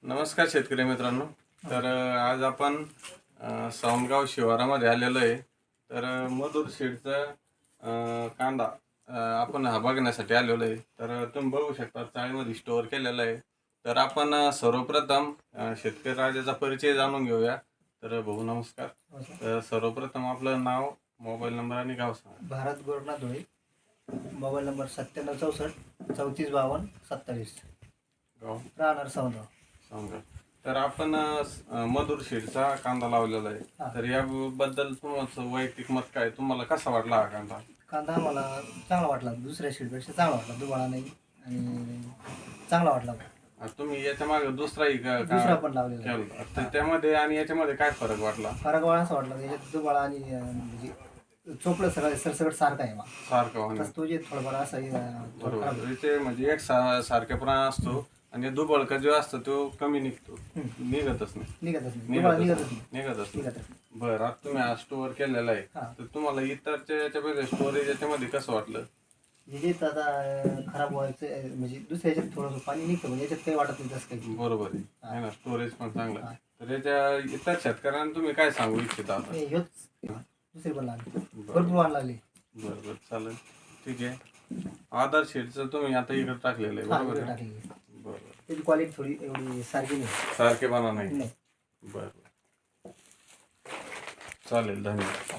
नमस्कार शेतकरी मित्रांनो. तर आज आपण सावंतगाव शिवारामध्ये आलेलो आहे. तर मधुर सीडचा कांदा आपण हा बघण्यासाठी आलेलो आहे. तर तुम्ही बघू शकता चाळीमध्ये स्टोअर केलेला आहे. तर आपण सर्वप्रथम शेतकरी राजाचा परिचय जाणून घेऊया. तर भाऊ नमस्कार. तर सर्वप्रथम आपलं नाव, मोबाईल नंबर आणि गाव सांगा. भारत गोरखनाथ धुळे. Mobile number 9764 3452 27. गाव राहणार सावंतगाव. सांगा. तर आपण मधुर सीडचा कांदा लावलेला आहे. हा. तर याबद्दल तुमचं वैयक्तिक मत काय? तुम्हाला कसा वाटला हा कांदा? कांदा मला चांगला वाटला, दुसऱ्या शेडपेक्षा चांगला वाटला, दुबाळा नाही आणि चांगला वाटला. तुम्ही याच्या मागे दुसराही दुसरा पण लावलेला आहे. केला. तर त्यामध्ये आणि याच्यामध्ये काय फरक वाटला? फरक वाळा असा वाटला याच्यात दुबाळा आणि म्हणजे चोपडं सगळं सरसकट सारखं आहे मला. सारखं होणार. तसं तो जे थोडंफार असा बरोबर. ते म्हणजे एक सारखेपणा असतो आणि दुबळका जो असतो तो कमी निघतो. निघतच नाही. निघतच नाही, दुबाळा निघतच नाही. निघतच नाही. निघतच नाही. बरं, आता तुम्ही हा स्टोअर केलेला आहे. हा. तर तुम्हाला इतरच्या याच्यामध्ये स्टोरेज याच्यामध्ये कसं वाटलं? जे आता खराब व्हायचं म्हणजे दुसऱ्या याच्यात थोडंसं पाणी निघतं, म्हणजे याच्यात काही वाटत नाही तसं काही. बरोबर आहे ना, स्टोरेज पण चांगलं हा. आहे. तर याच्या इतर शेतकऱ्यांना तुम्ही काय सांगू इच्छिता आता? हे ह्योच दुसरे पण लागले, भरपूर वाढ लागली. बरं बरं, चालेल, ठीक आहे. आधार शीटचं तुम्ही आता इकडे टाकलेलं आहे, बरोबर आहे? टाकलेली. बरं, त्याची क्वालिटी थोडी एवढी सारखी नाही. सारखेपणा नाही. नाही. बरं, चालेल, धन्यवाद.